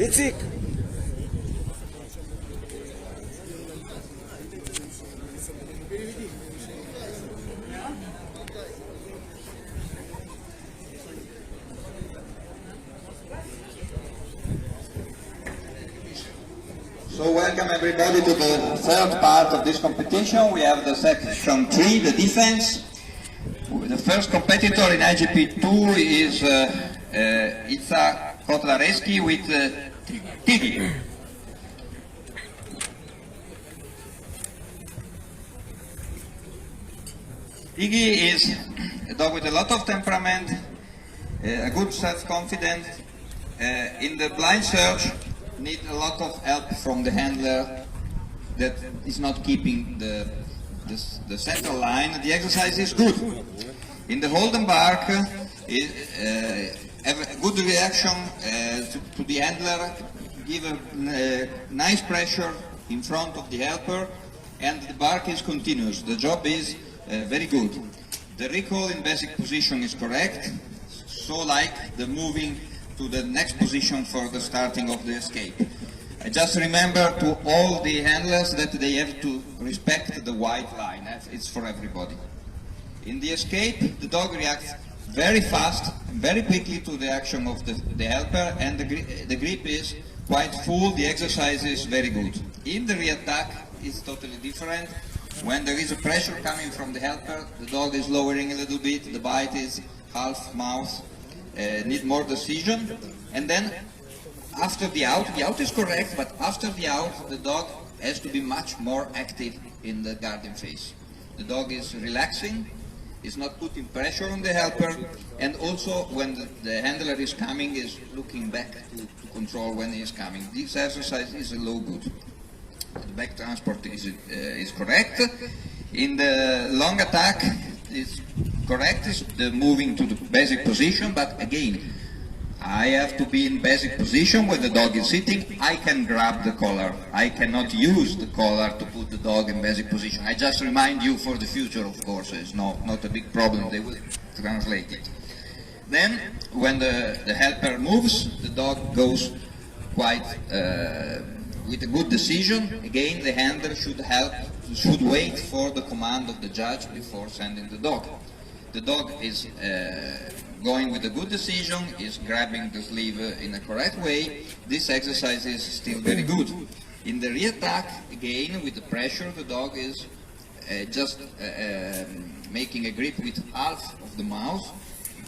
איציק! So welcome everybody to the third part of this competition. We have the section 3, the defense. The first competitor in IGP 2 is Itza Kotlareski with Tigi. Tigi is a dog with a lot of temperament, a good self-confidence. In the blind search, need a lot of help from the handler that is not keeping the the center line, the exercise is good. In the hold and bark, have a good reaction to the handler, give a nice pressure in front of the helper, and the bark is continuous. The job is very good. The recall in basic position is correct, so like the moving to the next position for the starting of the escape. I just remember to all the handlers that they have to respect the white line. It's for everybody. In the escape, the dog reacts very fast, very quickly to the action of the helper, and the grip is quite full, the exercise is very good. In the re-attack, it's totally different. When there is a pressure coming from the helper, the dog is lowering a little bit, the bite is half mouth, need more decision, and then after the out is correct, but after the out, the dog has to be much more active in the guarding phase. The dog is relaxing, is not putting pressure on the helper, and also when the handler is coming, is looking back to control when he is coming. This exercise is a low good. The back transport is correct. In the long attack, it's correct, it's the moving to the basic position, but again, I have to be in basic position when the dog is sitting. I can grab the collar. I cannot use the collar to put the dog in basic position. I just remind you for the future, of course, it's not a big problem. They will translate it. Then, when the helper moves, the dog goes quite with a good decision. Again, the handler should wait for the command of the judge before sending the dog. The dog is going with a good decision, is grabbing the sleeve in a correct way. This exercise is still very good. In the re-attack, again, with the pressure, the dog is just making a grip with half of the mouth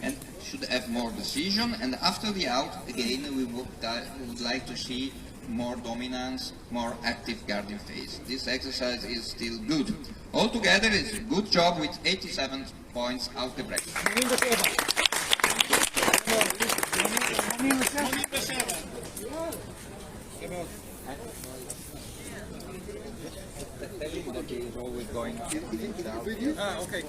and should have more decision. And after the out, again, we would like to see more dominance, more active guarding phase. This exercise is still good. Altogether, it's a good job with 87 points out the break. Tell him that he is always going to okay.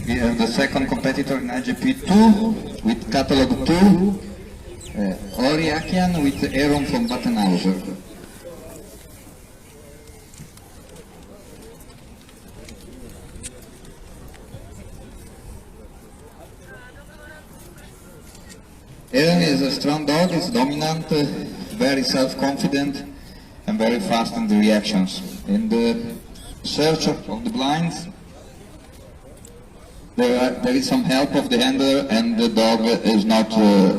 We have the second competitor in IGP 2 with catalog 2, Oriakian with Aaron from Battenhauser. Aaron is a strong dog, is dominant, very self-confident and very fast in the reactions. In the search of the blinds, there is some help of the handler and the dog is not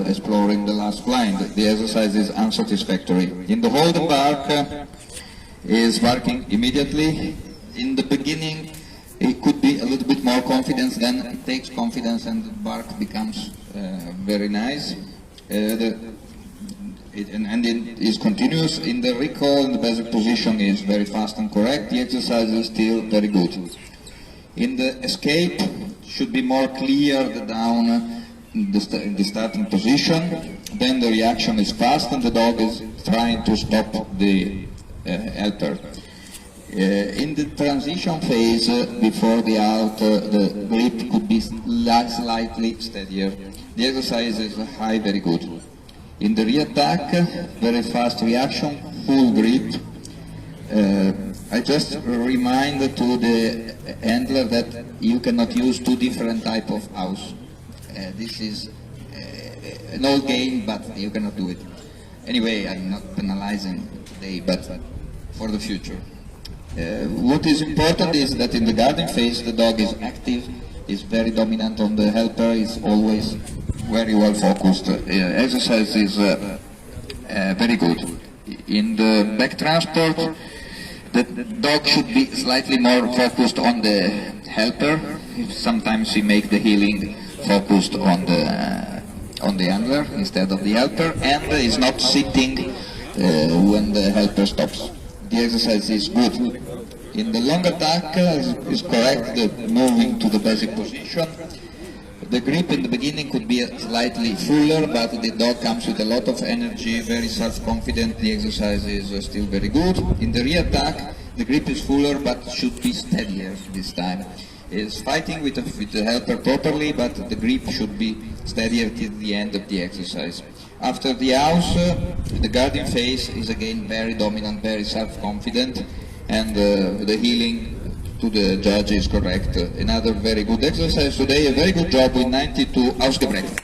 exploring the last blind. The exercise is unsatisfactory. In the hold and bark is barking immediately. In the beginning it could be a little bit more confidence, then it takes confidence and the bark becomes very nice. And it is continuous. In the recall, the basic position is very fast and correct. The exercise is still very good. In the escape, should be more clear down the starting position. Then the reaction is fast and the dog is trying to stop the helper. In the transition phase, before the out, the grip could be a slightly steadier. The exercise is high, very good. In the rear attack, very fast reaction, full grip. I just remind to the handler that you cannot use two different type of house. This is an old game, but you cannot do it. Anyway, I'm not penalizing today, but for the future. What is important is that in the guarding phase, the dog is active, is very dominant on the helper, is always very well focused. Exercise is very good. In the back transport, the dog should be slightly more focused on the helper. Sometimes we make the healing focused on the handler instead of the helper, and is not sitting when the helper stops. The exercise is good. In the long attack is correct, moving to the basic position. The grip in the beginning could be slightly fuller, but the dog comes with a lot of energy, very self-confident. The exercise is still very good. In the rear attack, the grip is fuller, but should be steadier this time. Is fighting with the helper properly, but the grip should be steadier till the end of the exercise. After the house, the guarding phase is again very dominant, very self-confident, and the healing to the judge is correct. Another very good exercise today, a very good job with 92 ausgebrecht.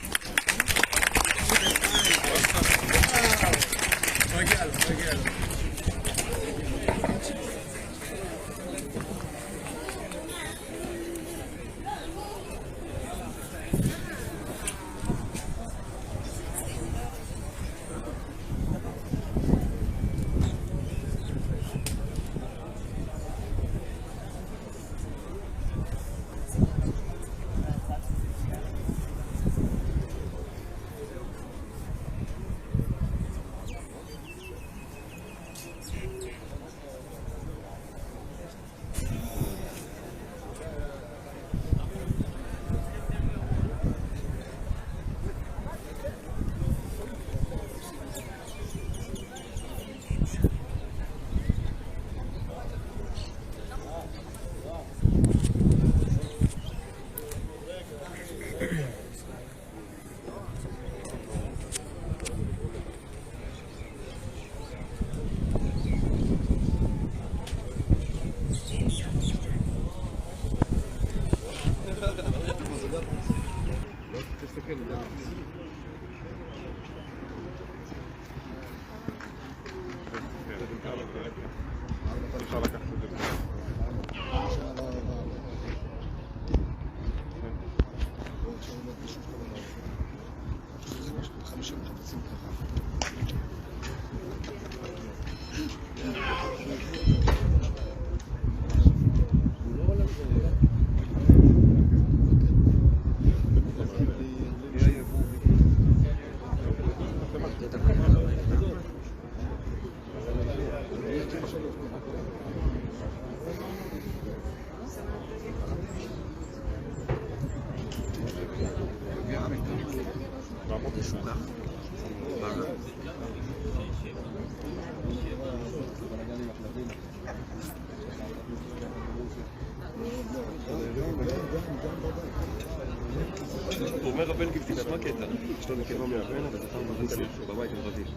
הוא אומר הבן גיל תשמע קטע, יש לו נקבה מהבן, אבל זה פעם מבית עליו שהוא בבית עם רביל.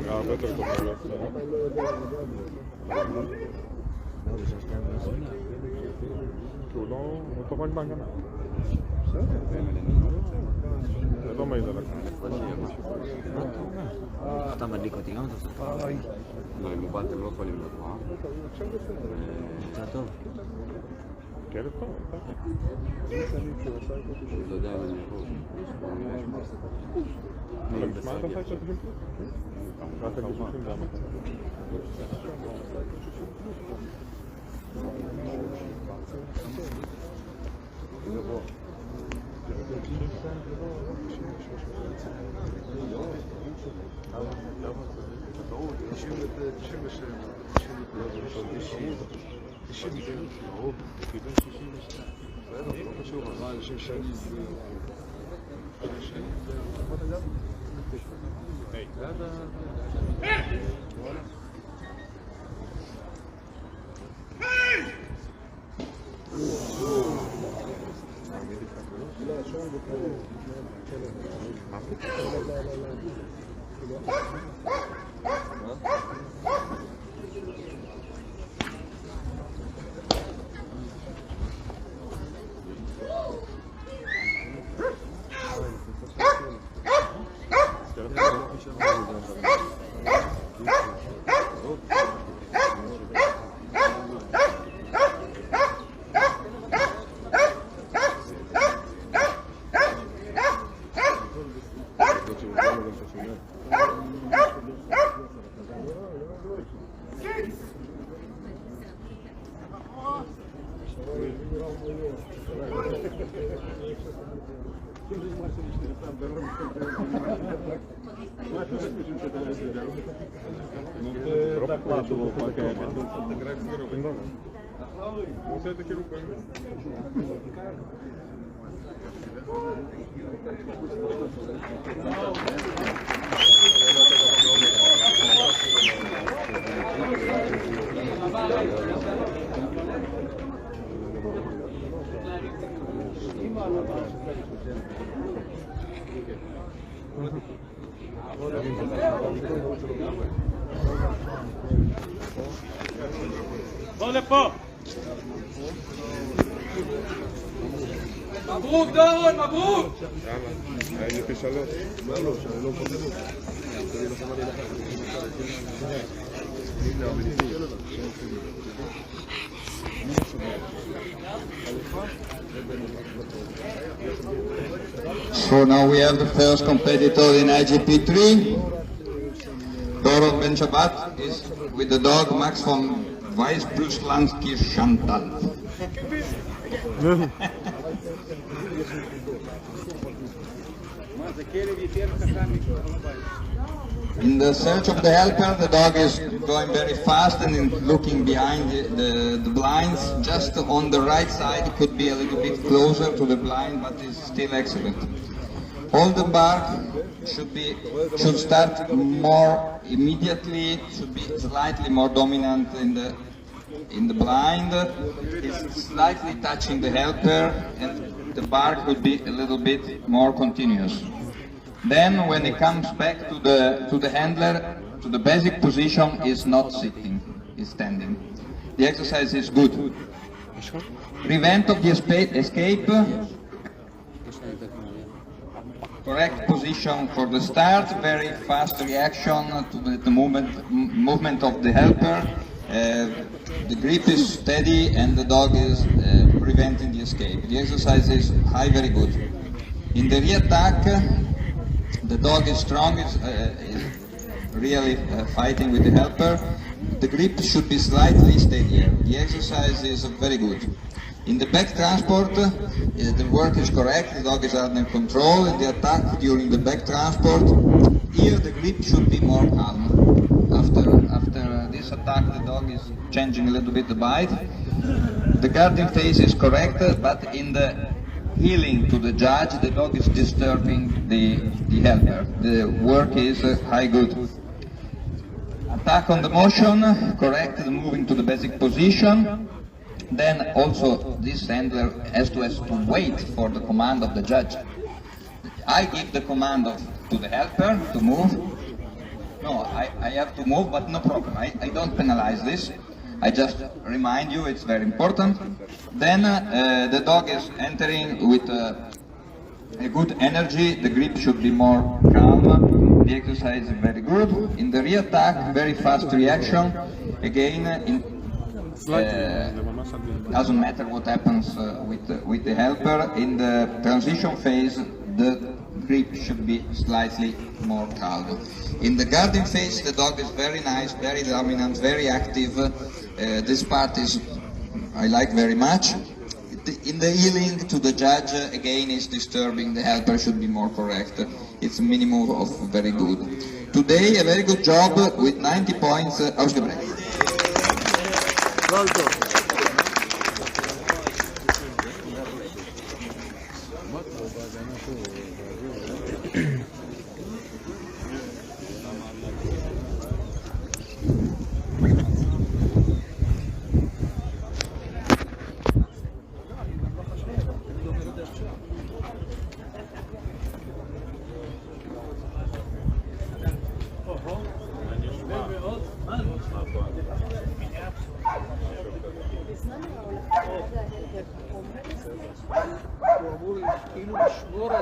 הרבה יותר טוב כי הוא לא טוב רק בהגנה. זה לא מעיד על הקנה. אתה מדליק אותי גם אתה עושה? לא, אם הוא בא אתם לא יכולים לבוא. זה טוב. כלב טוב, לא יודע אם אני יכול. אבל מה אתה עושה את זה? רק הגישושים זה המטרה. מברוק דורון, מברוק! היינו כשלוש. מה לא, שאני לא מפחד. תראי לכם אני לכם. So now we have the first competitor in IGP 3. Doron Ben Shabbat is with the dog Max von Weißbrüsslansky Chantal. In the search of the helper, the dog is going very fast and looking behind the blinds. Just on the right side, it could be a little bit closer to the blind, but it's still excellent. All the bark should start more immediately, should be slightly more dominant in the blind. It's slightly touching the helper, and the bark would be a little bit more continuous. Then, when it comes back to the handler, to the basic position, is not sitting, is standing. The exercise is good. Prevent of the escape. Correct position for the start. Very fast reaction to the movement of the helper. The grip is steady and the dog is preventing the escape. The exercise is very good. In the re-attack, the dog is strong, is really fighting with the helper. The grip should be slightly steadier. The exercise is very good. In the back transport, the work is correct, the dog is under control. In the attack during the back transport, here the grip should be more calm. After this attack, the dog is changing a little bit the bite. The guarding phase is correct, but in the healing to the judge, the dog is disturbing the helper. The work is good. Attack on the motion, correct, the moving to the basic position. Then also this handler has to wait for the command of the judge. I give the command to the helper to move. No, I have to move, but no problem. I don't penalize this. I just remind you it's very important. Then the dog is entering with a good energy. The grip should be more calm. The exercise is very good. In the re-attack, very fast reaction. Again, doesn't matter what happens with the helper. In the transition phase, the grip should be slightly more calm. In the guarding phase, the dog is very nice, very dominant, very active. This part I like very much. In the healing to the judge, again, is disturbing. The helper should be more correct. It's a minimum of very good. Today, a very good job with 90 points. Ausgebrecht.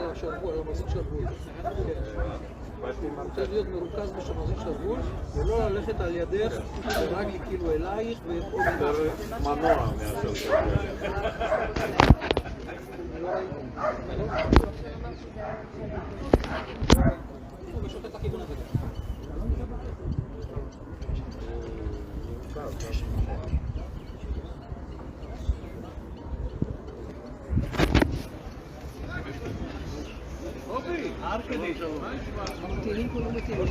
על המחזיק של הגבול. צריך להיות מרוכז בשמחזיק של הגבול, ולא ללכת על ידך, ורק כאילו אלייך ועוד מנוע מאשר ושוטט לכיוון הזה. ממתינים כולם מתינים.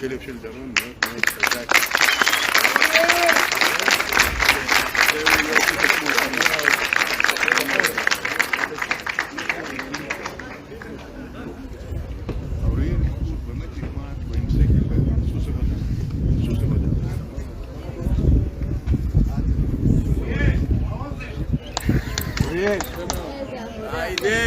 הכלב של דרון מאוד מאוד חזק. אוריאל הוא באמת נגמר עם סקל סוס עבודה. סוס עבודה. אוריאל! היידה!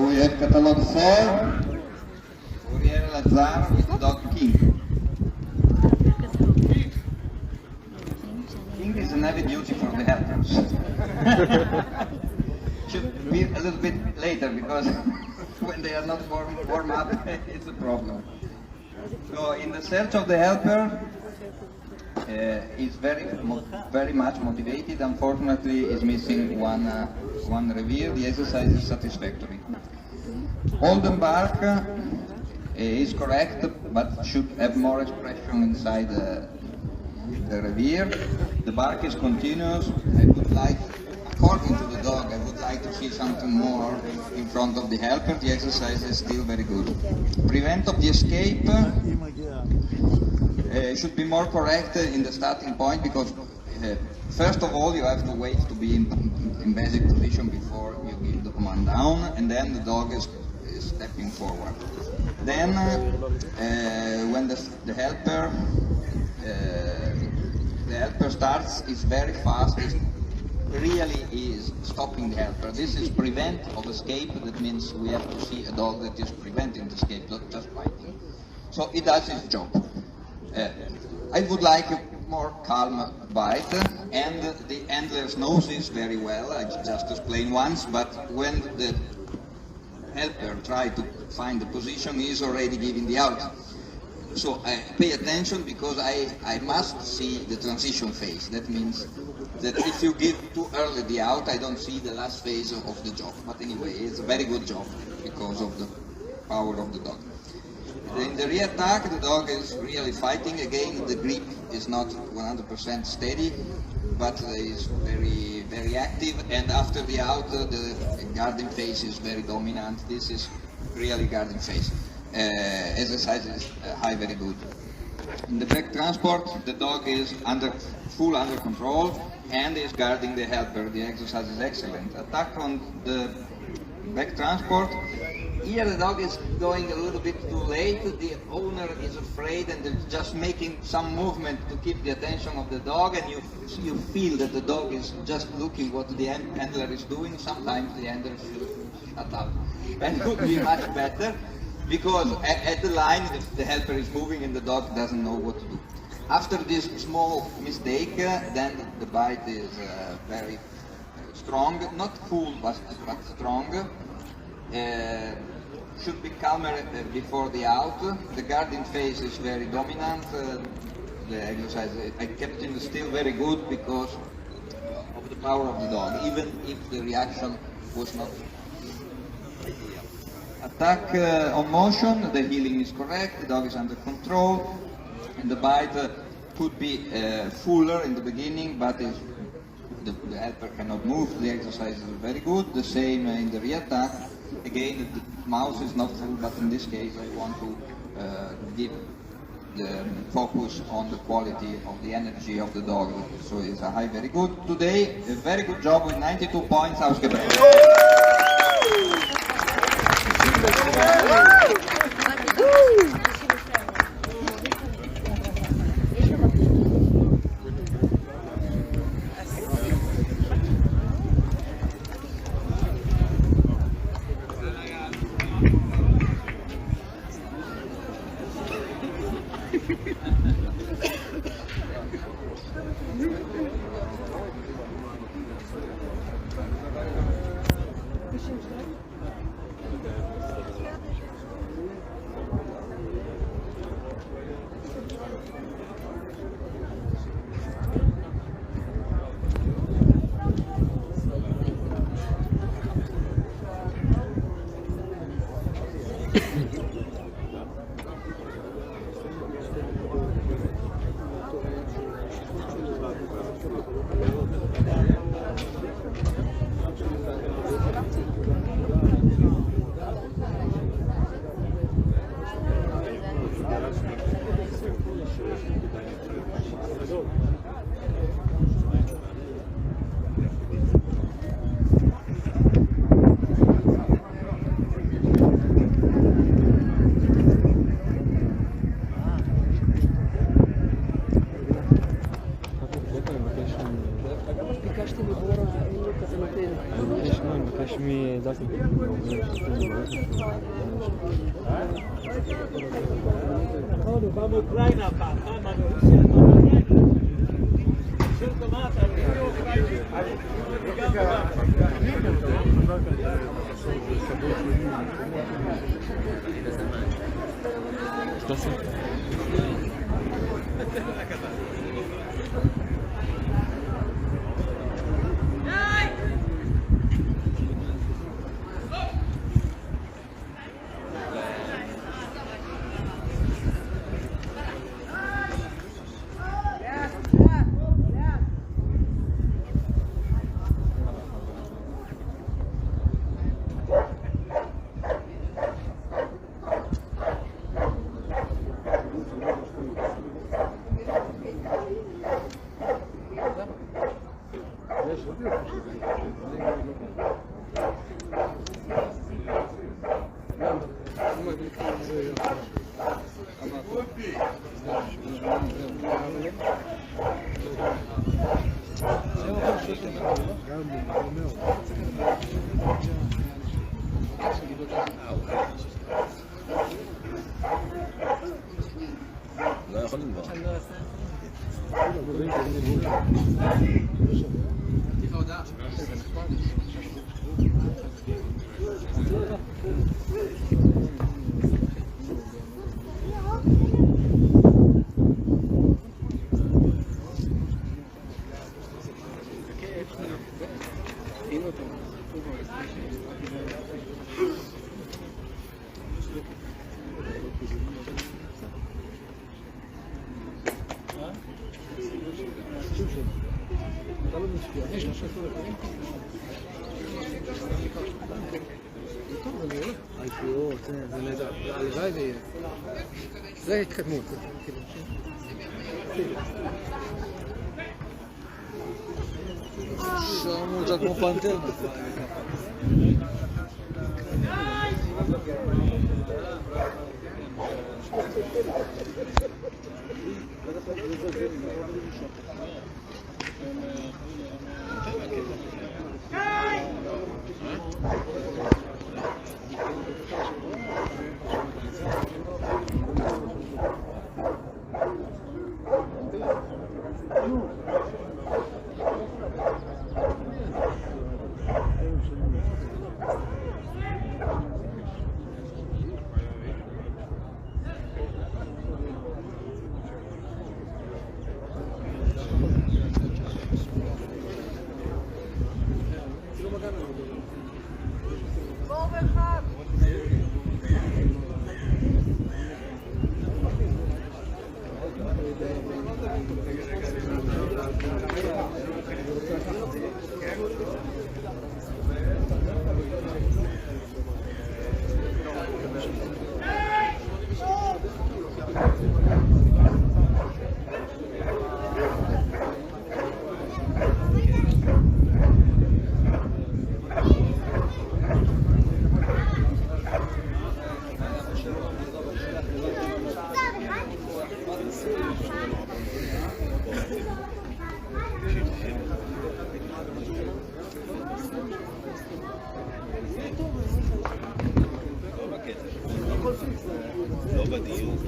We have catalog 4, Uriel Lazar with the dog King. King is an heavy duty for the helpers. Should be a little bit later because when they are not warm up, it's a problem. So in the search of the helper, is very much motivated. Unfortunately, is missing one reveal. The exercise is satisfactory. Holden bark is correct, but should have more expression inside the reveal. The bark is continuous. I would like, according to the dog, I would like to see something more in front of the helper. The exercise is still very good. Prevent of the escape should be more correct in the starting point because first of all you have to wait to be in basic position before you give the command down, and then the dog is stepping forward. Then when the helper starts, is very fast, really is stopping the helper. This is prevent of escape. That means we have to see a dog that is preventing the escape, not just fighting. So it does its job. I would like a more calm bite, and the handlers knows this very well. I just explained once, but when the helper try to find the position, he is already giving the out. So I pay attention because I must see the transition phase. That means that if you give too early the out, I don't see the last phase of the job. But anyway, it's a very good job because of the power of the dog. In the rear attack, the dog is really fighting. Again, the grip is not 100% steady, but is very, very active. And after the out, the guarding phase is very dominant. This is really guarding phase. Exercise is high, very good. In the back transport, the dog is full under control and is guarding the helper. The exercise is excellent. Attack on the back transport. Here the dog is going a little bit too late. The owner is afraid and is just making some movement to keep the attention of the dog, and you feel that the dog is just looking what the handler is doing. Sometimes the handler should shut up. And would be much better because at the line the helper is moving and the dog doesn't know what to do. After this small mistake, then the bite is very strong, not full but strong. Should be calmer before the out. The guarding phase is very dominant. The exercise, I kept him still very good because of the power of the dog, even if the reaction was not ideal. Attack on motion, the healing is correct, the dog is under control, and the bite could be fuller in the beginning, but the helper cannot move. The exercise is very good. The same in the rear attack. Again, the mouse is not full, but in this case I want to give the focus on the quality of the energy of the dog. So it's a high, very good. Today, a very good job with 92 points, Ausgebraucht. בא מאוקראינה פעם, מה ברוסיה? שום טומטה, לא יכול לנבור. הלוואי ויהיה. זה התקדמות. שרמות, זה כמו פנתר. לא בדיוק.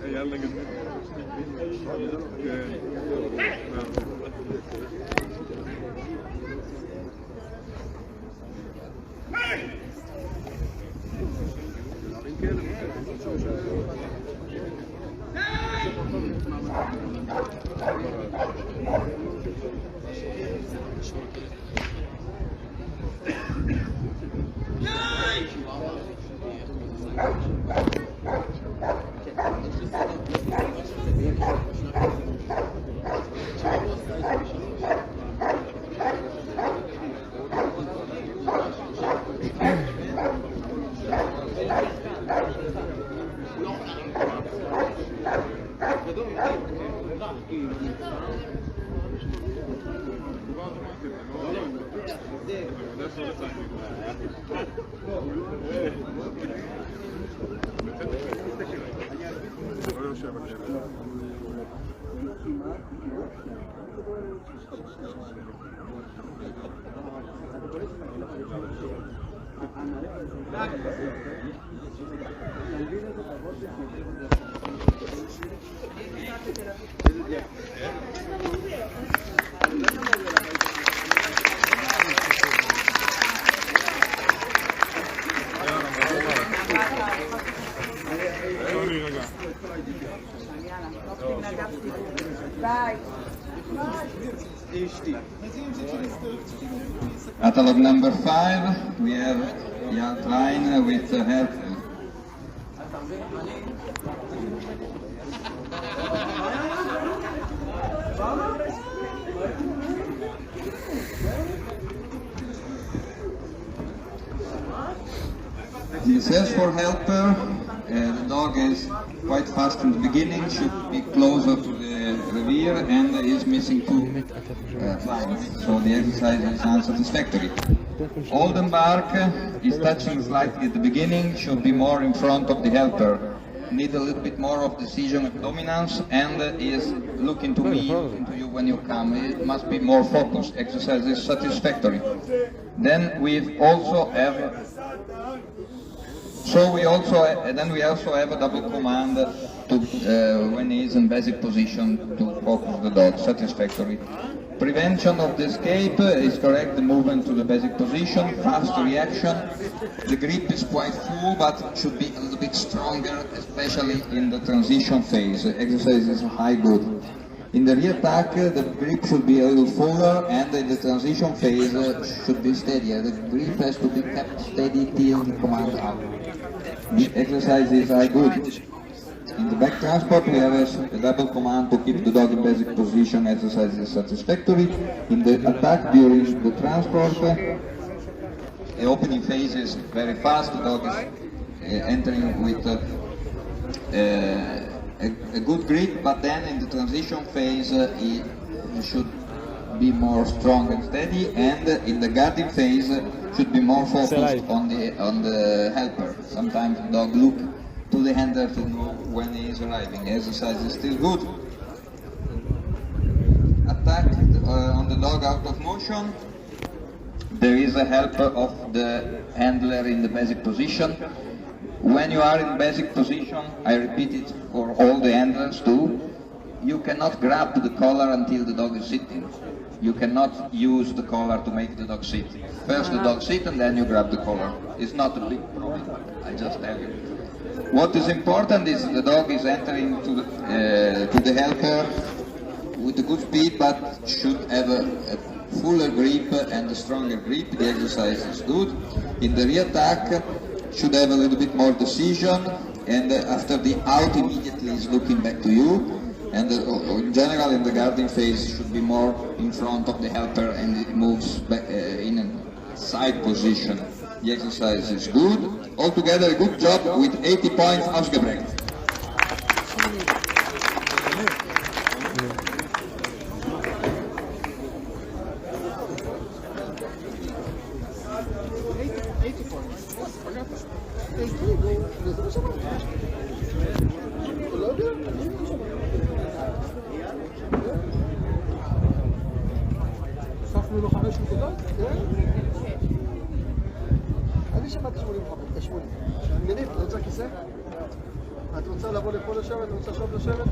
يلا جدا. Catalog number 5, we have the outline with the help. In the search for helper, the dog is quite fast in the beginning, should be closer to the rear, and is missing 2 flanks, so the exercise is unsatisfactory. Olden bark is touching slightly at the beginning, should be more in front of the helper. Need a little bit more of decision and dominance, and is looking to me, into you when you come. It must be more focused. Exercise is satisfactory. Then we also have we also have a double command to when he is in basic position to focus the dog. Satisfactory. Prevention of the escape is correct. The movement to the basic position, fast reaction. The grip is quite full, but should be a little bit stronger, especially in the transition phase. Exercise is high good. In the re-attack, the grip should be a little fuller, and in the transition phase should be steadier. The grip has to be kept steady till the command out. The exercise is high good. In the back transport, we have a double command to keep the dog in basic position. Exercise is satisfactory. In the attack during the transport, the opening phase is very fast. The dog is entering with a good grip, but then in the transition phase, he should be more strong and steady, and in the guarding phase should be more focused on the helper. Sometimes the dog look to the handler to know when he is arriving. Exercise is still good. Attack on the dog out of motion. There is a helper of the handler in the basic position. When you are in basic position, I repeat it for all the handlers too, you cannot grab the collar until the dog is sitting. You cannot use the collar to make the dog sit. First the dog sit and then you grab the collar. It's not a big problem, I just tell you. What is important is the dog is entering to the helper with a good speed, but should have a fuller grip and a stronger grip. The exercise is good. In the re-attack, should have a little bit more decision, and after the out immediately is looking back to you. And in general, in the guarding phase, should be more in front of the helper, and it moves back in a side position. The exercise is good. Altogether, a good job with 80 points ausgebrecht. הוספנו לו 5 נקודות? כן? אני שמעתי 80. מנית, את רוצה כיסא? את רוצה לבוא לפה לשבת? את רוצה שוב לשבת?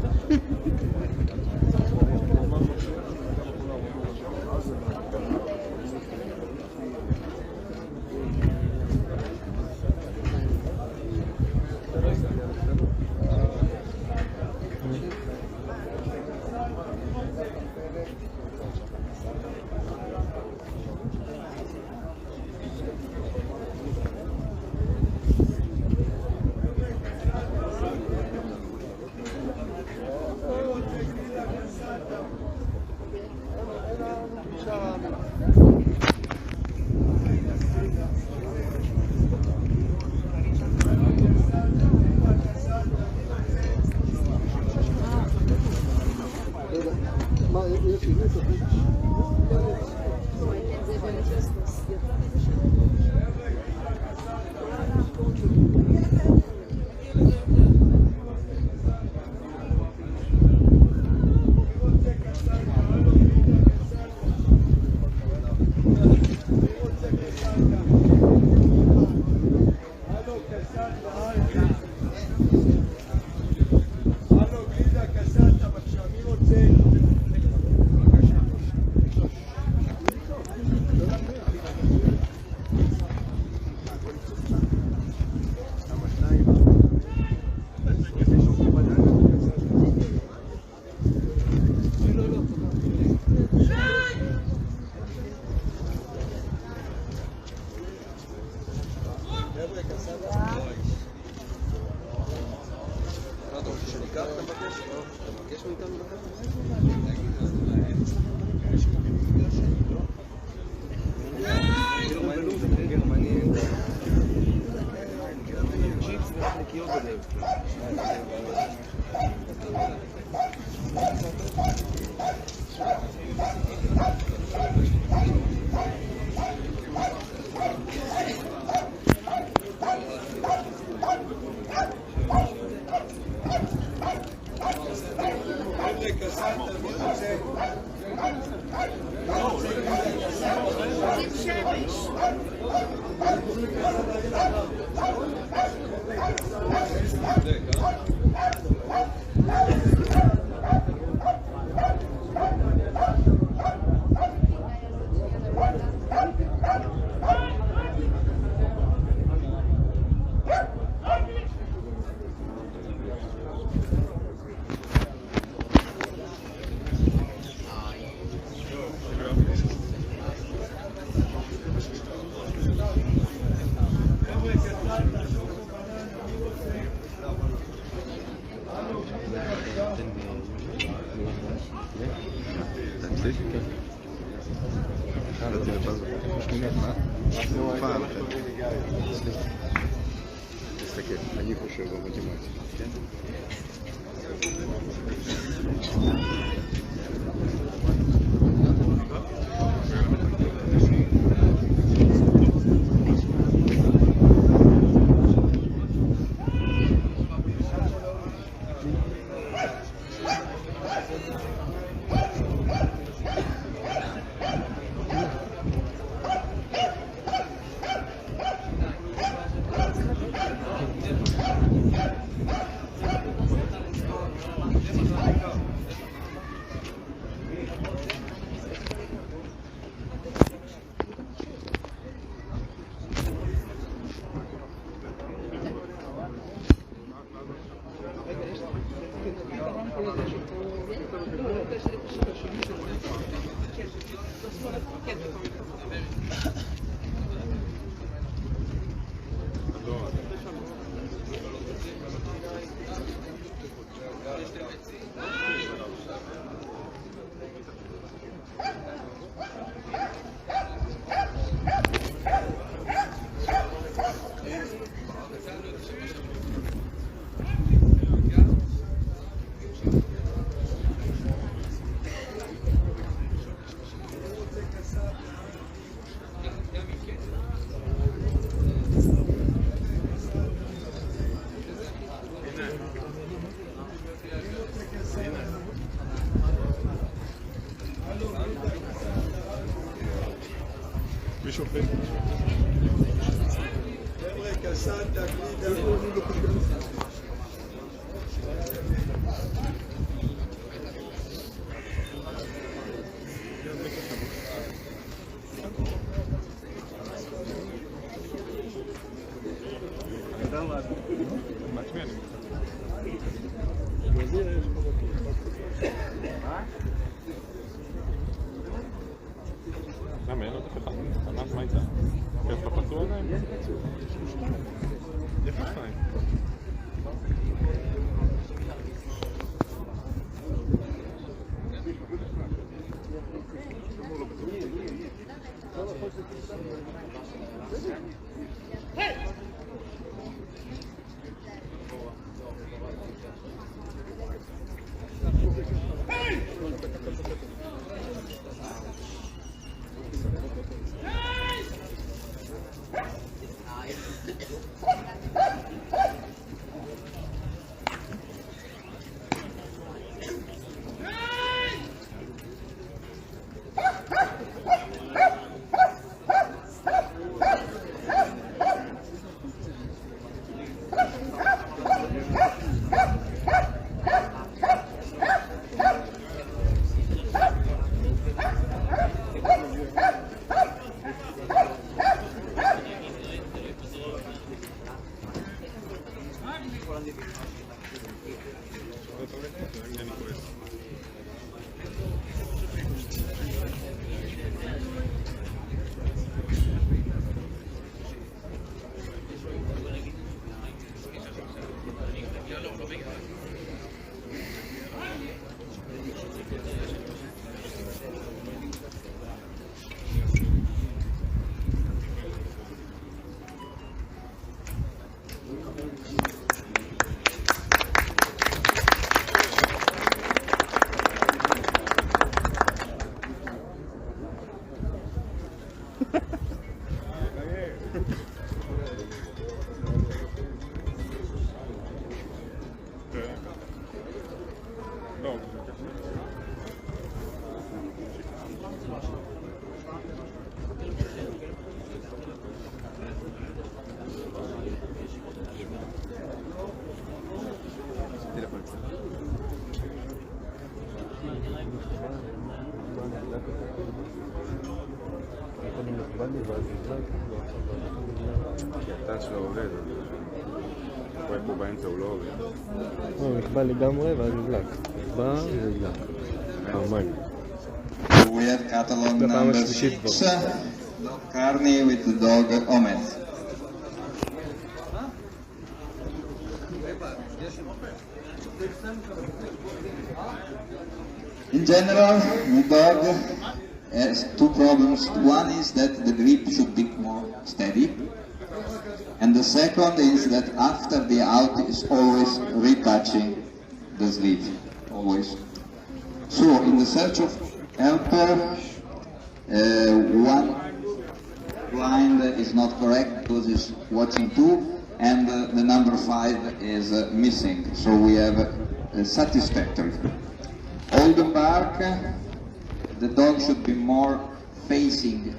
אני חושב במתמטיקה. למה אין עוד אחד? חנך מה איתה? כיף לך פצוע עדיין? איפה שניים? כי התא שלו עובד, הוא רואה פה באמצע, הוא לא עובד. הוא נקבע לגמרי ואז נדלק. נקבע ונדלק. פעמיים. We have catalog number 6, dog Carney with the dog Omed. In general, the dog has two problems. One is that the grip should be more steady, and the second is that after the out is always retouching the sleeve, always. So, in the search of helper, one blind is not correct because it's watching two, and the number 5 is missing. So we have satisfactory. Olden bark, the dog should be more facing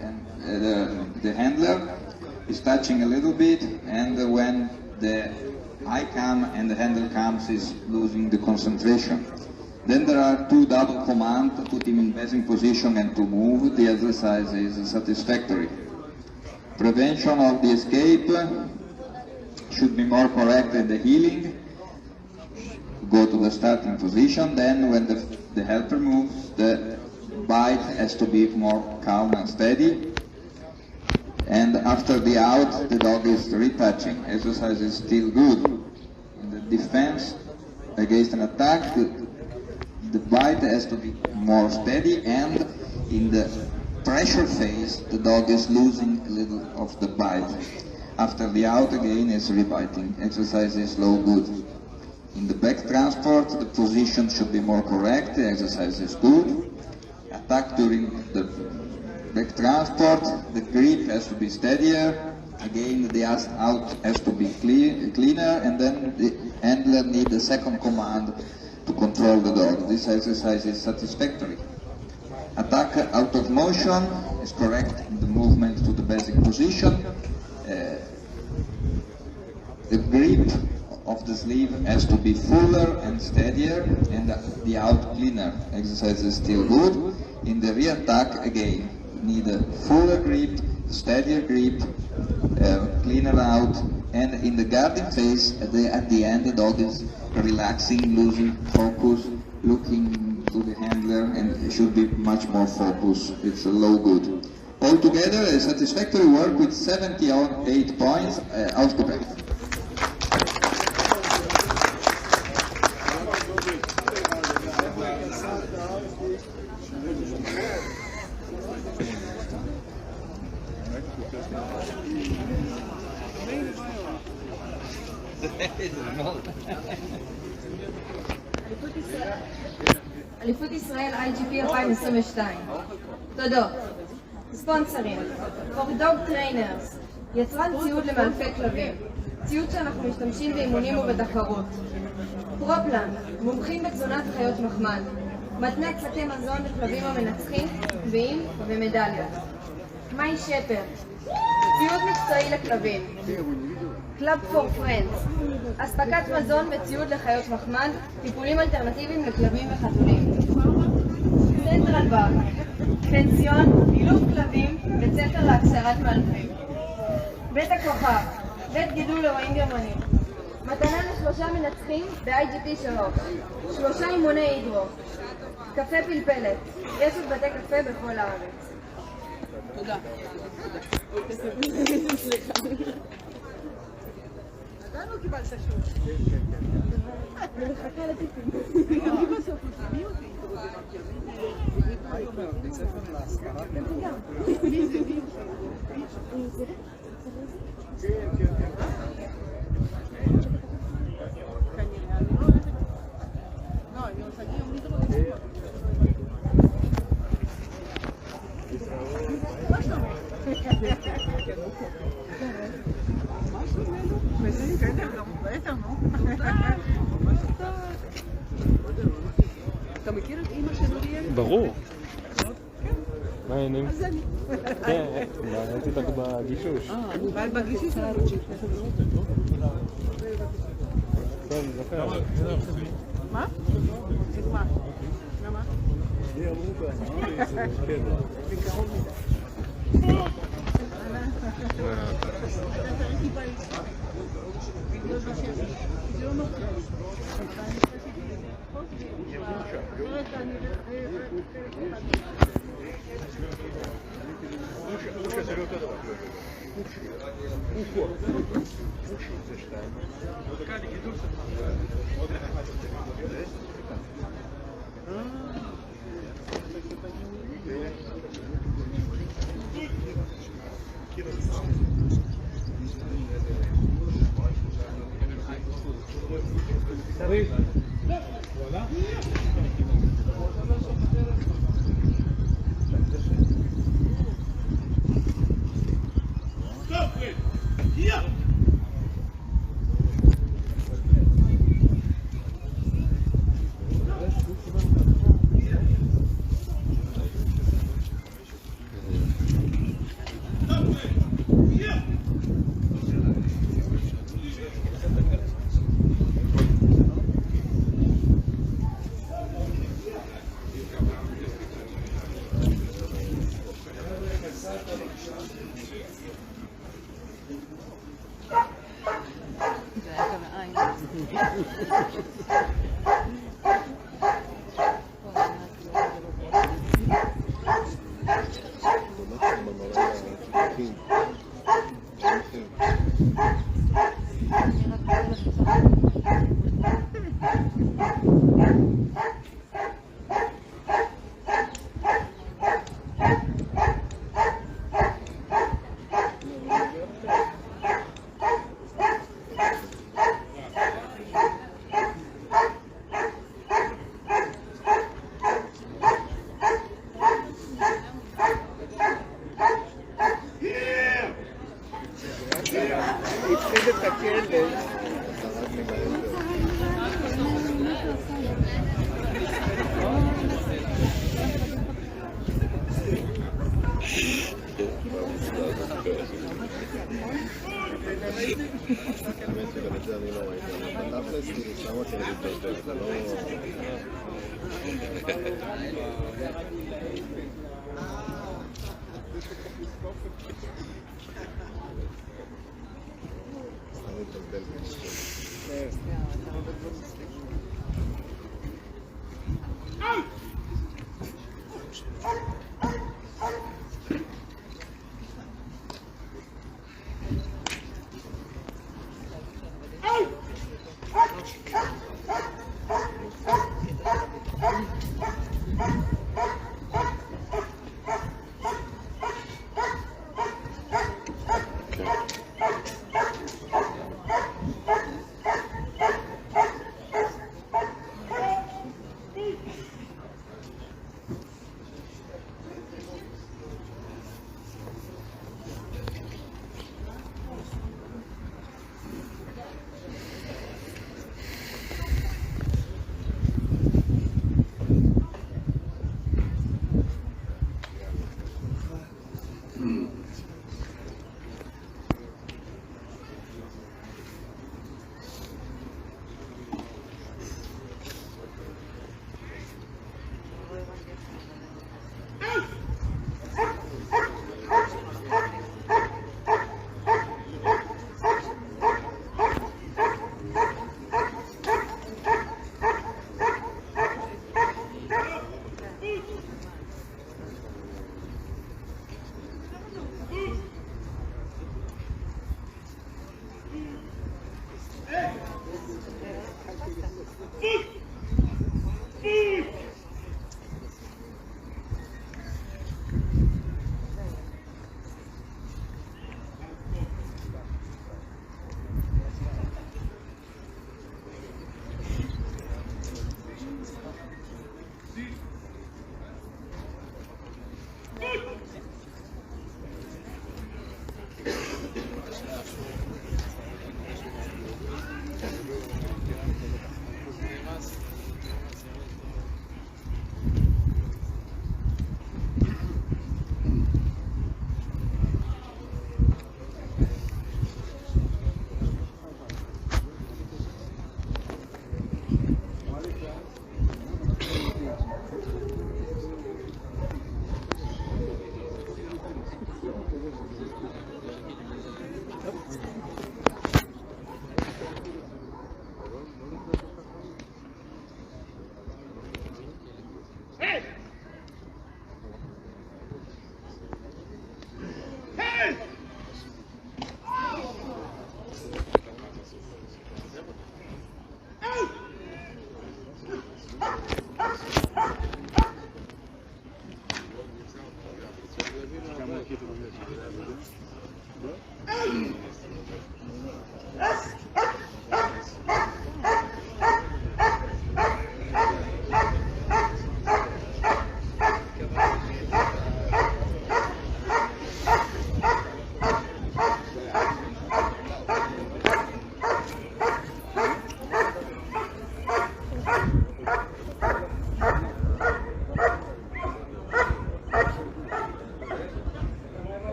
the handler, is touching a little bit, and when the eye cam and the handle comes, is losing the concentration. Then there are two double commands to put him in passing position and to move. The exercise is satisfactory. Prevention of the escape should be more correct in the healing. Go to the starting position. Then when the helper moves, the bite has to be more calm and steady. And after the out, the dog is retouching. Exercise is still good. In the defense against an attack, the bite has to be more steady, and in the pressure phase, the dog is losing a little of the bite. After the out again is rebiting. Exercise is low good. In the back transport, the position should be more correct. The exercise is good. Attack during the back transport, the grip has to be steadier. Again, the out has to be cleaner, and then the handler needs a second command to control the dog. This exercise is satisfactory. Attack out of motion is correct in the movement to the basic position. The grip of the sleeve has to be fuller and steadier, and the out cleaner exercise is still good. In the rear tuck, again, need a fuller grip, steadier grip, cleaner out, and in the guarding phase, at the end, the dog is relaxing, losing focus, looking to the handler, and it should be much more focused. It's a low good. Altogether, a satisfactory work with 78 points, ausgeprägt. אליפות ישראל IGP 2022. תודות. ספונסרים. For Dog Trainers. יצרן ציוד למאלפי כלבים. ציוד שאנחנו משתמשים באימונים ובתחרות. פרופלנד. מומחים בתזונת חיות מחמד. מתנה קצתי מזון לכלבים המנצחים, גביעים ומדליות. מי שפר. ציוד מקצועי לכלבים. Club for Friends. אספקת מזון וציוד לחיות מחמד, טיפולים אלטרנטיביים לכלבים וחתולים. סנטרל בר. פנסיון, אילוף כלבים, בית ספר להכשרת מאלפים. בית הכוכב. בית גידול לרועים גרמנים. מתנה ל3 מנצחים ב-IGP 3. 3 אימוני הידרו. קפה פלפלת. יש עוד בתי קפה בכל הארץ. תודה. עדיין לא קיבלת שוב. אני מחכה לטיפים. מי בסוף? מי אותי? בית ספר להשכרה? מי זה? כן, כן, כן. לא, אני רוצה להגיד, אני לא רוצה להגיד. אתה מכיר את אמא של אוריאל? ברור. מה העניינים? אז אני. כן, ראיתי אותך בגישוש. אבל בגישוש לא. טוב, זוכר. מה? את מה? למה? לי אמרו בעצמי, זה כן. בקרוב מדי. האמת שגם את זה אני לא ראיתי, אבל תכלס כאילו שמה שאני מתבלבל, זה לא... סתם מתבלבל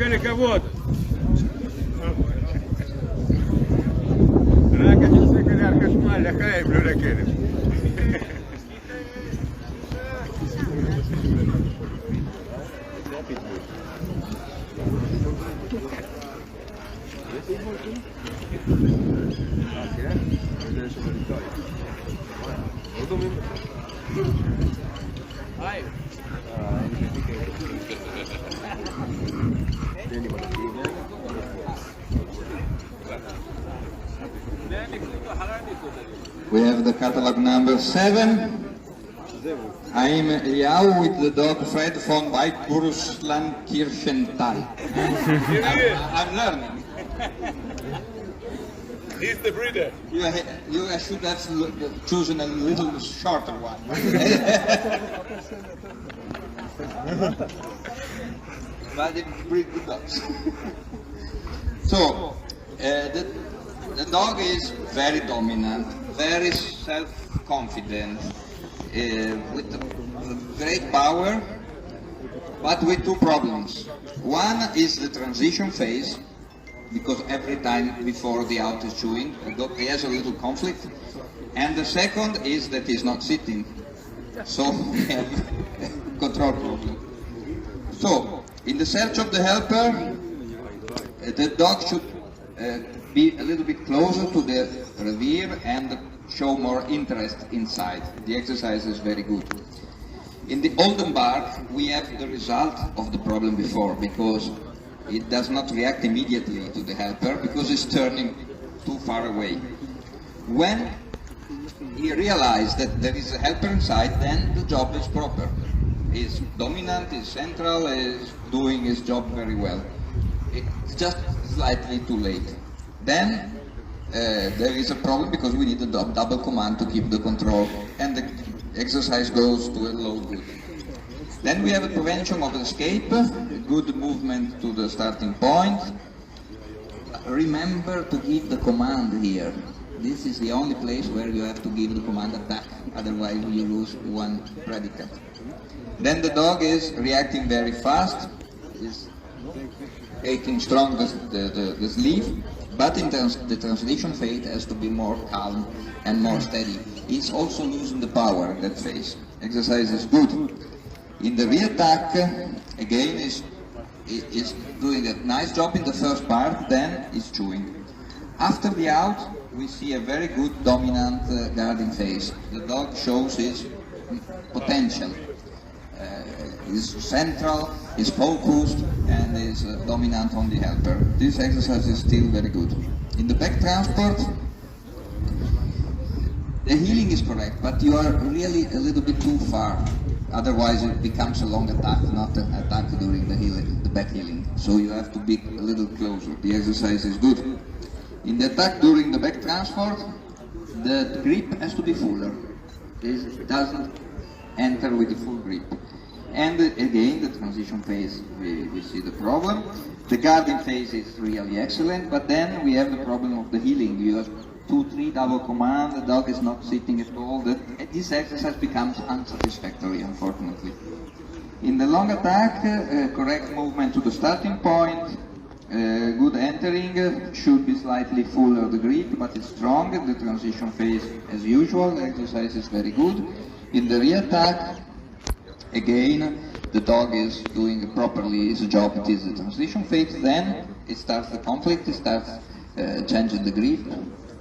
חיים לכבוד. רק אני מסתכל על חשמל לחיים, לא לכלב. We have the catalog number 7. I'm Eliyahu with the dog Fred von Weitburusland Kirchenthal. I'm learning. He's the breeder. You should have chosen a little shorter one. But they breed good dogs. So, the dog is very dominant, very self-confident, with great power, but with two problems. One is the transition phase, because every time before the out is chewing, the dog has a little conflict. And the second is that he's not sitting. So we have control problem. So, in the search of the helper, the dog should be a little bit closer to the revier and show more interest inside. The exercise is very good. In the Oldenburg, we have the result of the problem before, because it does not react immediately to the helper, because it's turning too far away. When he realized that there is a helper inside, then the job is proper. He's dominant, he's central, he's doing his job very well. It's just slightly too late. Then there is a problem, because we need a double command to keep the control, and the exercise goes to a low good. Then we have a prevention of escape, a good movement to the starting point. Remember to give the command here. This is the only place where you have to give the command attack, otherwise you lose one predicate. Then the dog is reacting very fast, is taking strong the sleeve, but in the translation phase has to be more calm and more steady. He's also losing the power in that phase. Exercise is good. In the re-attack, again, is doing a nice job in the first part, then is chewing. After the out, we see a very good dominant guarding phase. The dog shows his potential. Is central, is focused, and is dominant on the helper. This exercise is still very good. In the back transport, the healing is correct, but you are really a little bit too far. Otherwise it becomes a long attack, not an attack during the healing, the back healing. So you have to be a little closer. The exercise is good. In the attack during the back transport, the grip has to be fuller. This doesn't enter with the full grip. And again, the transition phase, we see the problem. The guarding phase is really excellent, but then we have the problem of the healing. You have 2-3 double command, the dog is not sitting at all. This exercise becomes unsatisfactory, unfortunately. In the long attack, correct movement to the starting point, good entering, should be slightly fuller the grip, but it's strong. The transition phase, as usual, the exercise is very good. In the re-attack, again, the dog is doing properly his job. It is the transition phase, then it starts the conflict, it starts changing the grip.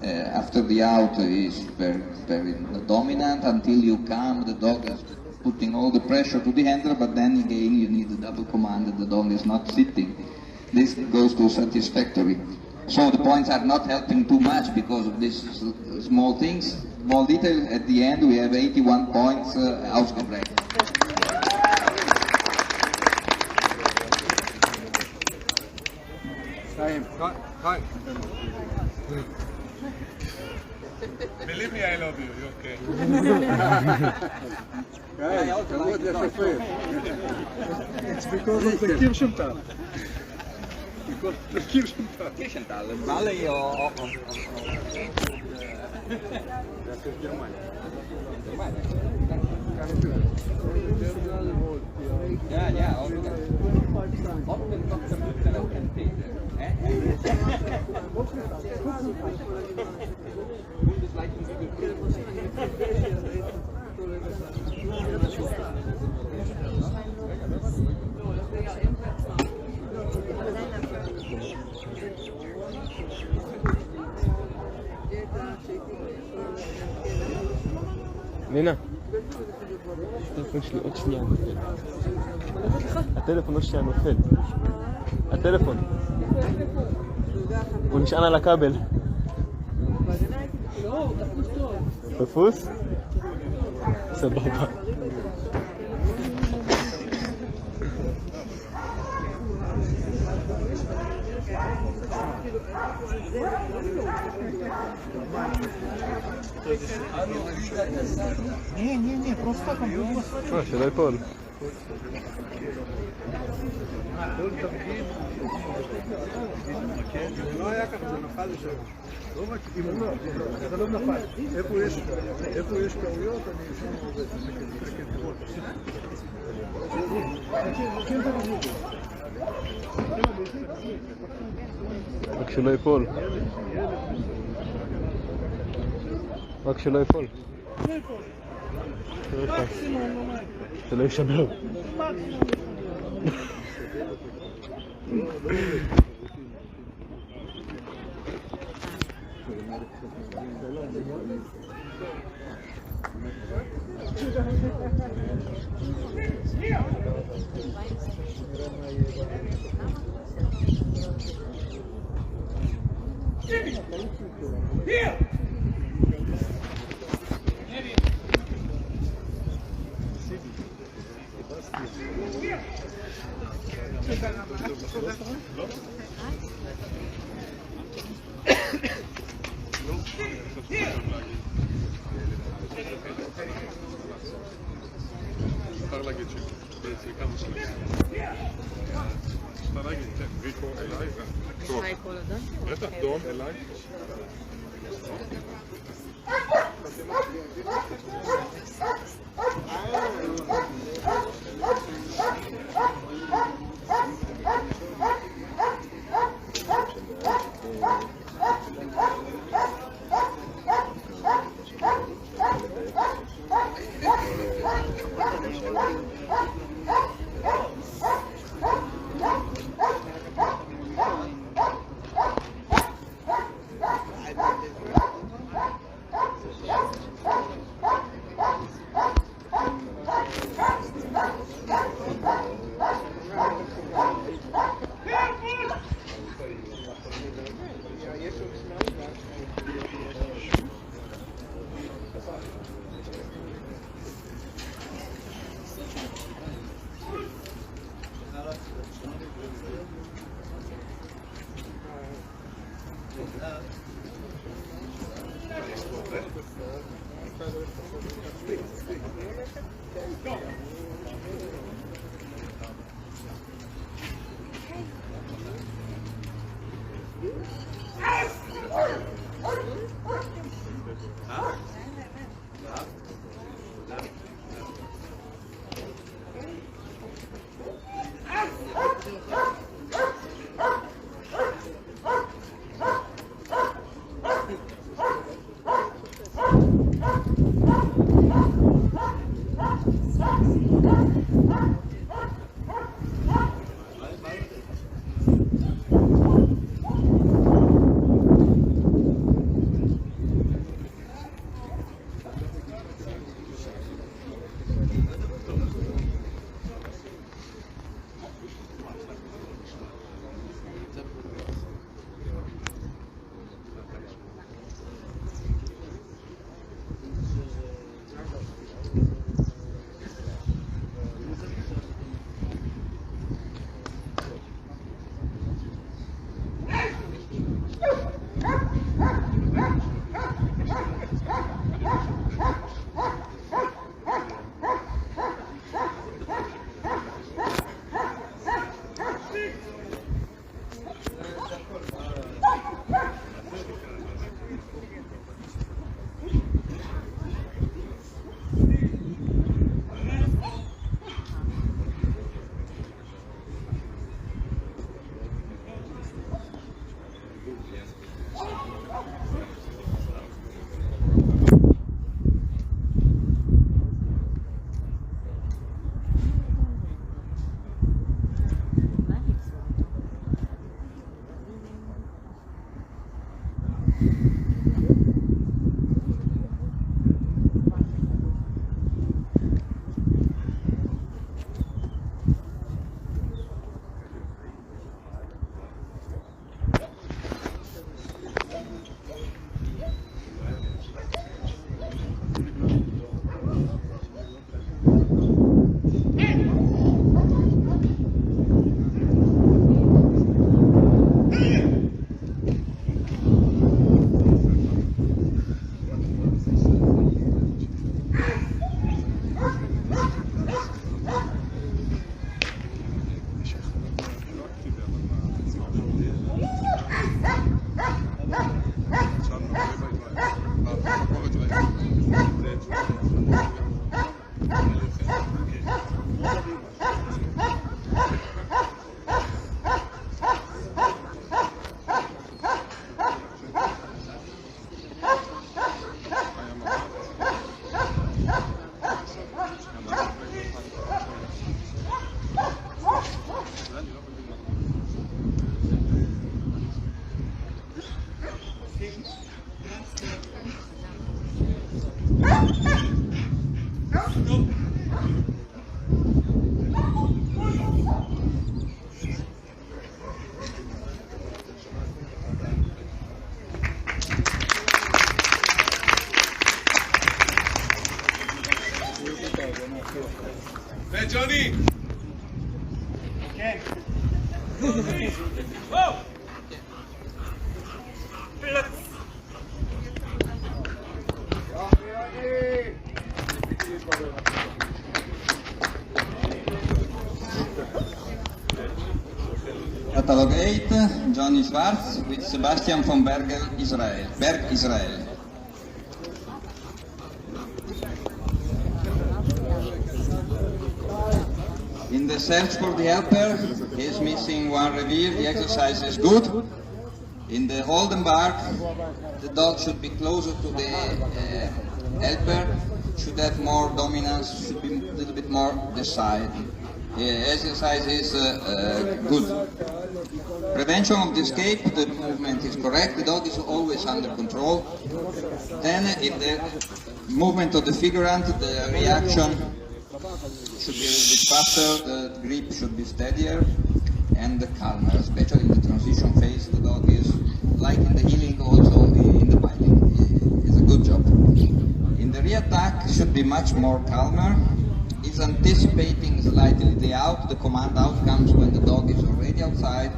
After the out is very, very dominant until you calm the dog is putting all the pressure to the handler, but then again you need the double command that the dog is not sitting. This goes to satisfactory. So the points are not helping too much because of these small things, small detail. At the end we have 81 points, Ausgebrech. Believe me, I love you. You're okay. It's because of the Kirschenthal. Because the Kirschenthal. Kirschenthal, Valley or yeah. לינה, הטלפון שלי עוד שנייה נופל. הטלפון עוד שנייה נופל. הטלפון. הוא נשען על הכבל. תפוס? סבבה. שלא ייפול. זה לא היה ככה, זה נפל לשם. לא רק אם הוא לא, זה לא נפל. איפה יש טעויות, אני שם עובד. רק שלא ייפול. רק שלא ייפול. שלא יישבר. אפשר להגיד שבעצם כמה שנים. אפשר להגיד, כן, ריקו אליי. בטח, דום אליי. ג'וני! Catalog 8, Johnny Schwartz with Sebastian von Berg, Israel. In the search for the helper, he is missing one revere, the exercise is good. In the hold and bark, the dog should be closer to the helper, should have more dominance, should be a little bit more decide. Exercise is good. Prevention of the escape, the movement is correct, the dog is always under control. Then if the movement of the figurant, the reaction should be a little bit faster, the grip should be steadier and calmer, especially in the transition phase. The dog is, like in the healing, also in the biting. It's a good job. In the re-attack, should be much more calmer. It's anticipating slightly the out. The command out comes when the dog is already outside,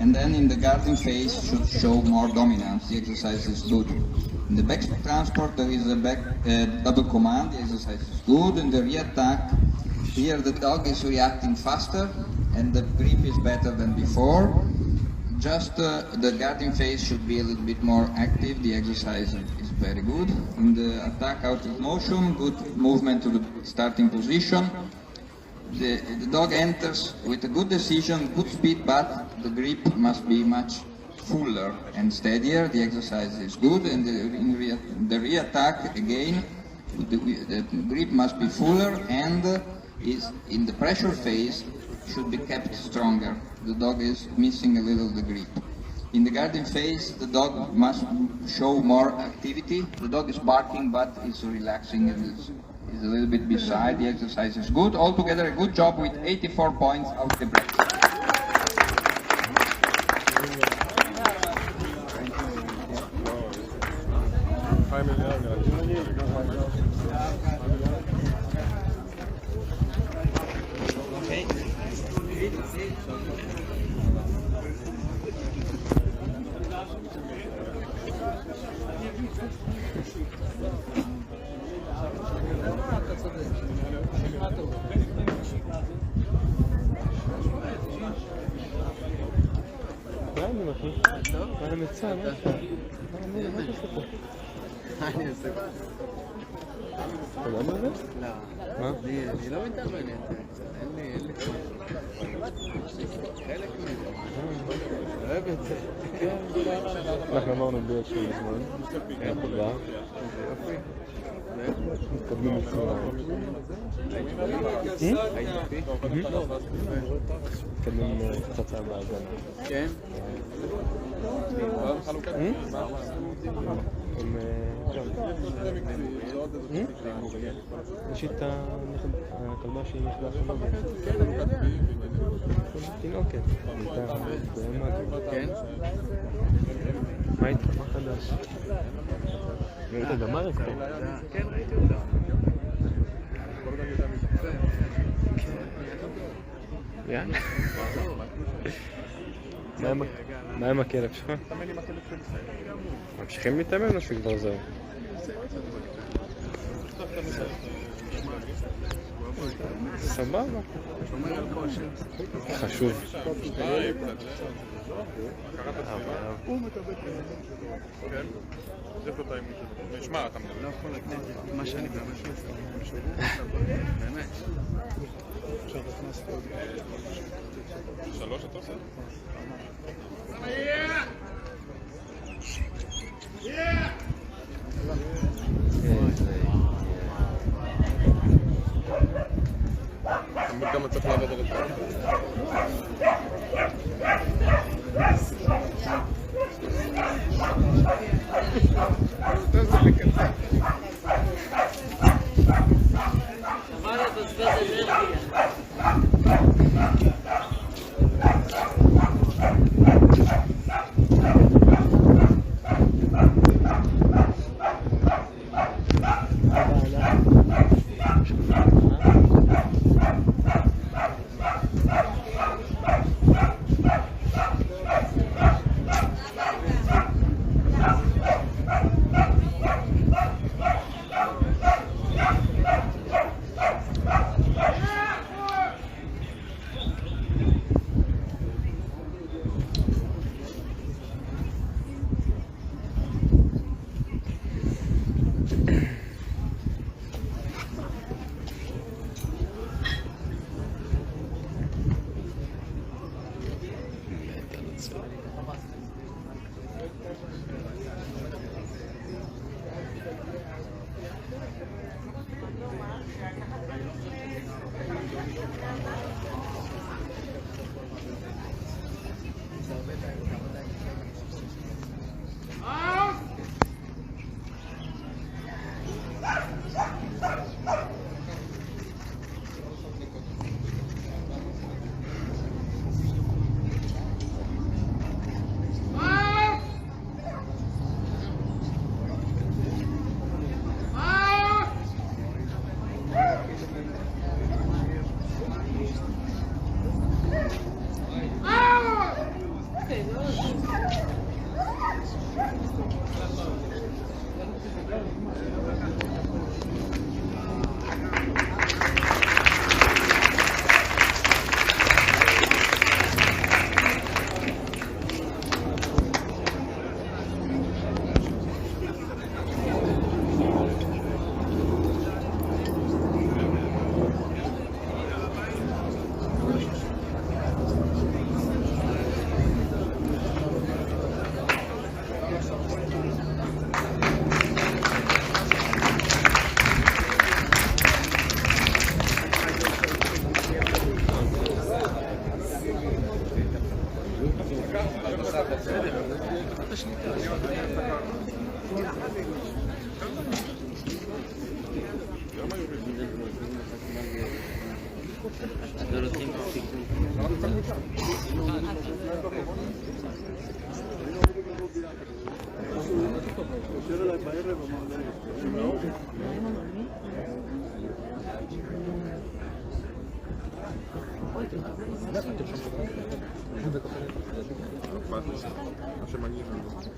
and then in the guarding phase should show more dominance. The exercise is good. In the back transport, there is a double command. The exercise is good. In the re-attack, here the dog is reacting faster and the grip is better than before. Just the guarding phase should be a little bit more active. The exercise is very good. In the attack out of motion, good movement to the starting position. The dog enters with a good decision, good speed, but the grip must be much fuller and steadier. The exercise is good. And in the re-attack, again, the grip must be fuller and is in the pressure phase should be kept stronger. The dog is missing a little the grip. In the guarding phase, the dog must show more activity. The dog is barking but is relaxing and is a little bit beside. The exercise is good. Altogether a good job with 84 points out of the break. אני לא מבין? לא. אני לא מתאמנת. אין לי כלום. חלק מזה. אוהב את זה. אנחנו אמרנו ביות של זמן. כן, תודה. יופי. מתקדמים מצוין. מתקדמים קצת בהגנה. כן? יש את הכלבה שהיא נכדה שלו תינוקת כן? מה איתך? מה חדש? ראית גם מה רקע? כן ראיתי אותה יאללה מה עם הכלב שלך? ממשיכים להתאמן או שכבר זהו? סבבה חשוב נשמע, אתה מדבר. לא יכול לקנות מה שאני באמת באמת עכשיו הכנסת עוד 3 אתה עושה? תמיד כמה צריך לעבוד על הדברים.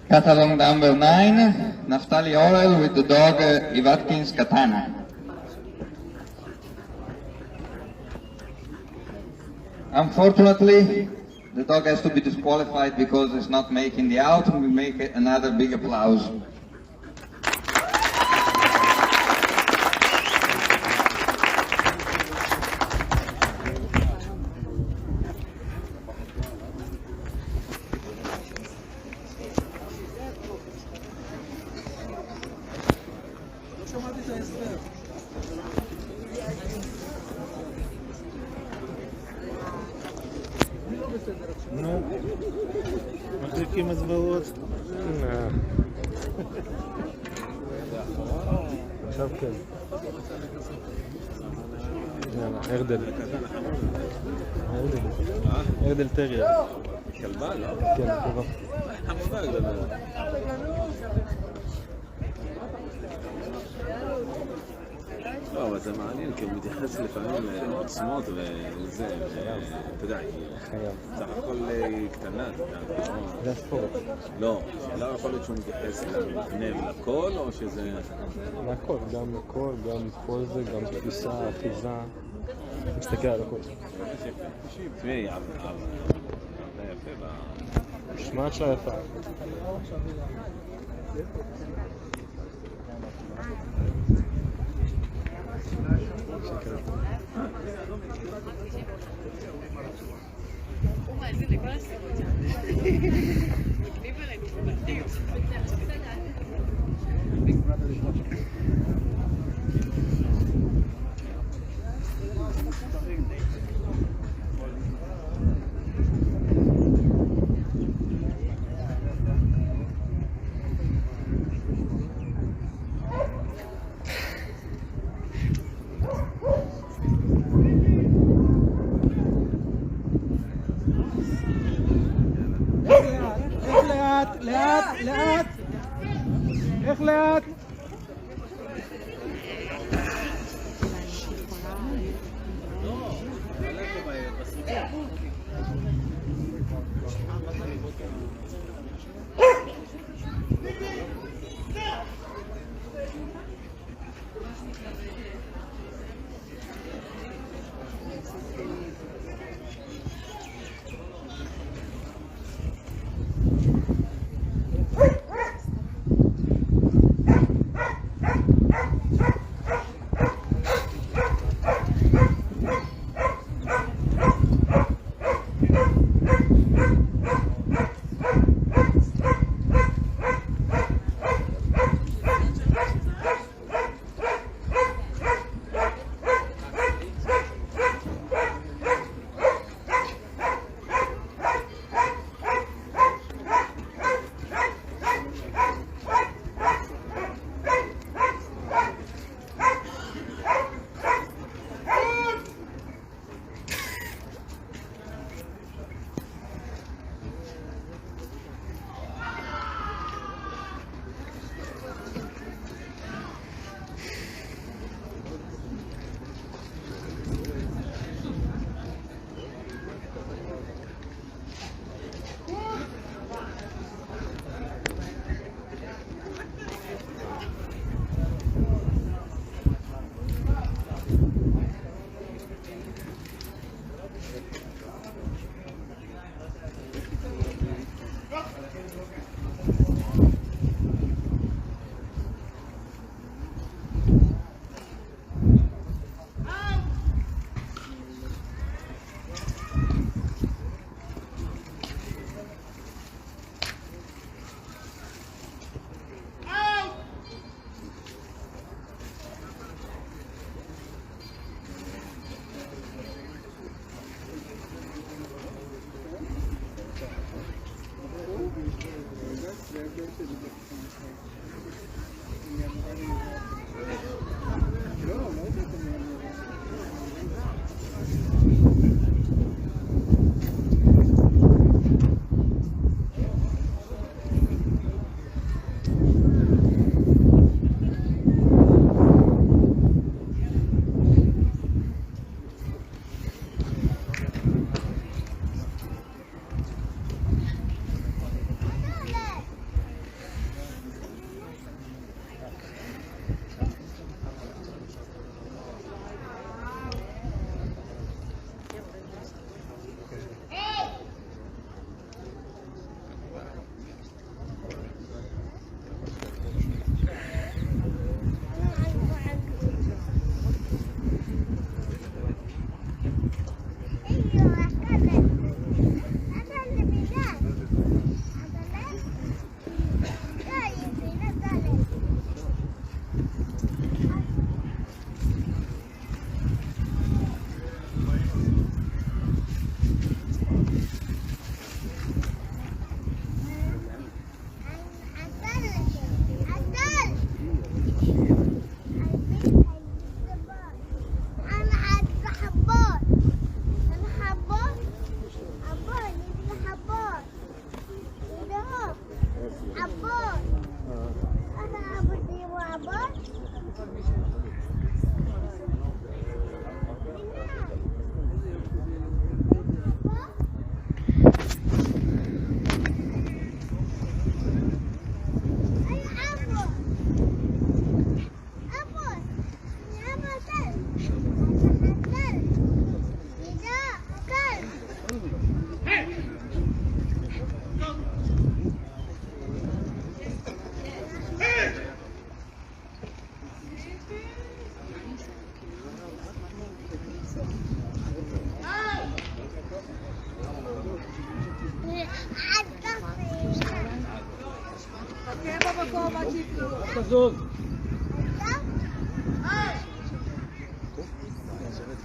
Catalog number 9, Naftali Orel with the dog Ivatkin's Katana. Unfortunately, the dog has to be disqualified because it's not making the out, and we make another big applause. נו, מחזיקים הזוועות. עכשיו כן. יאללה, ארדל. ארדל טרייר. כלבה, לא? כן, כלבה. חמודה גדולה. לא, אבל זה מעניין, כי הוא מתייחס לפעמים לעוצמות וזה, אתה יודע, סך הכל קטנה, אתה יודע. זה הספורט. לא, לא יכול להיות שהוא מתייחס למבנה ולכל, או שזה... לכל, גם לכל, גם כל זה, גם תפיסה, אחיזה. תסתכל על הכל. תשמעי, יפה ב... משמעת שלה יפה. לאט! איך לאט?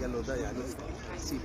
قال له ده يعني سيبه.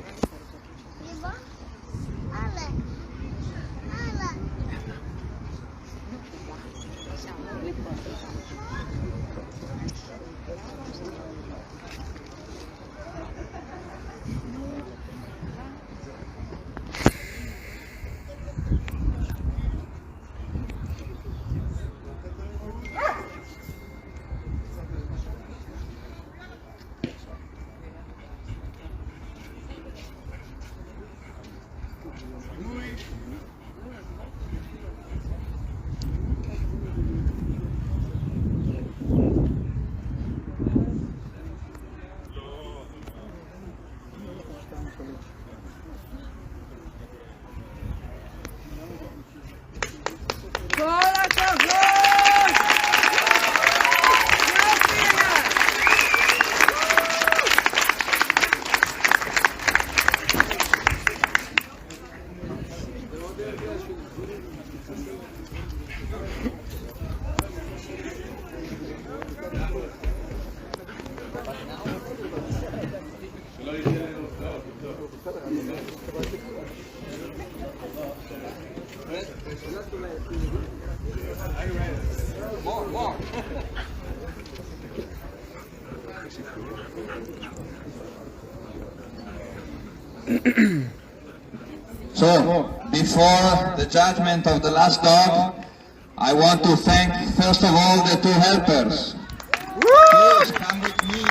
So, before the judgment of the last dog, I want to thank first of all the two helpers. Please come with me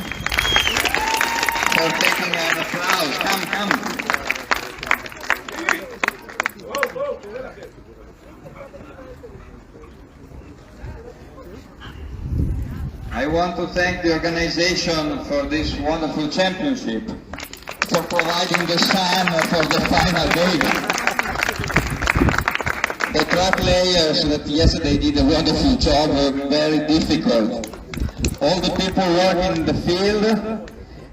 for taking an applause. Come. I want to thank the organization for this wonderful championship, for providing the sun for the final day. The track players that yesterday did a wonderful job were very difficult. All the people working in the field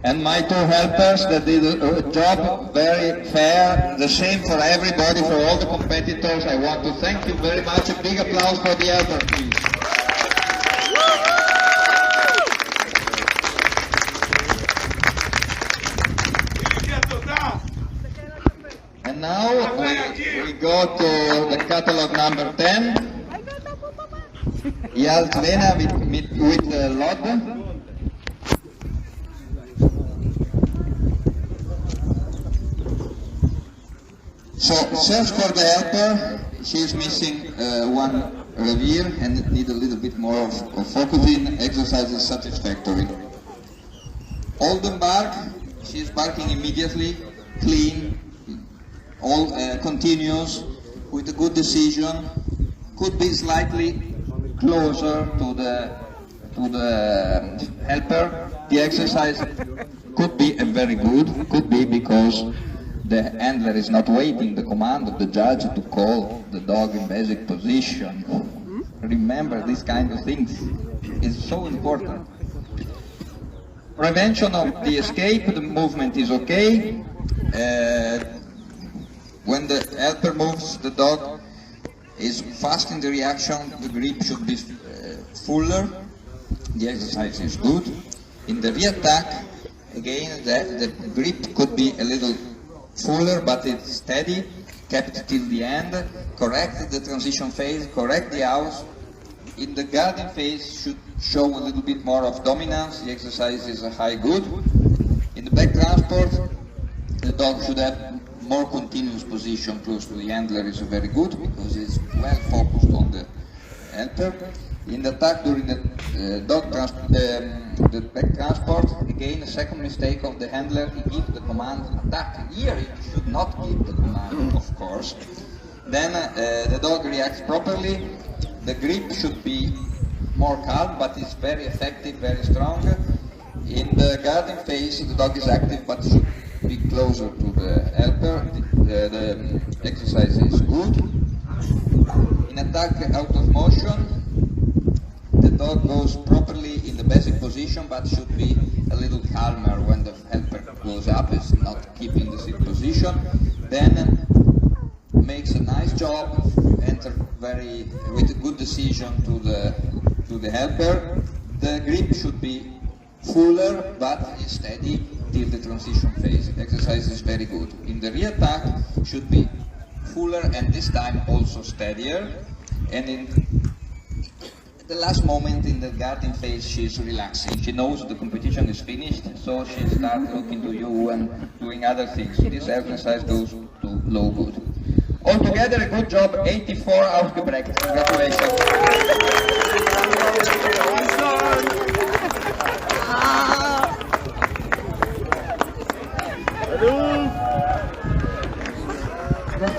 and my two helpers that did a job very fair, the same for everybody, for all the competitors. I want to thank you very much. A big applause for the helpers, please. And now we go to the catalog number 10. Eyal trainer with Lod. So search for the helper. She is missing one revere and need a little bit more of focusing. Exercise is satisfactory. Oldenbark, she is barking immediately, clean, all continuous, with a good decision. Could be slightly closer to the helper. The exercise could be very good. Could be because the handler is not waiting the command of the judge to call the dog in basic position. Remember, these kind of things is so important. Prevention of the escape, the movement is okay. When the helper moves, the dog is fast in the reaction, the grip should be fuller, the exercise is good. In the re-attack, again, the grip could be a little fuller, but it's steady, kept till the end, correct the transition phase, correct the house. In the guarding phase should show a little bit more of dominance, the exercise is a high good. In the back transport, the dog should have more continuous position close to the handler is very good because it's well focused on the helper. In the attack during the the back transport, again a second mistake of the handler, he gives the command attack. Here he should not give the command, of course. Then the dog reacts properly, the grip should be more calm, but it's very effective, very strong. In the guarding phase, the dog is active, but should be closer to the helper. The exercise is good. In attack out of motion, the dog goes properly in the basic position, but should be a little calmer when the helper goes up, is not keeping the sit position. Then makes a nice job, enter with a good decision to the helper. The grip should be fuller, but is steady till the transition phase. Exercise is very good. In the re-attack should be fuller and this time also steadier. And in the last moment in the guarding phase she is relaxing. She knows the competition is finished, so she starts looking to you and doing other things. This exercise goes to low good. Altogether a good job, 84 ausgebrecht. Congratulations.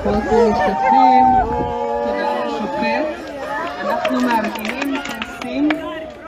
לכל המשתתפים.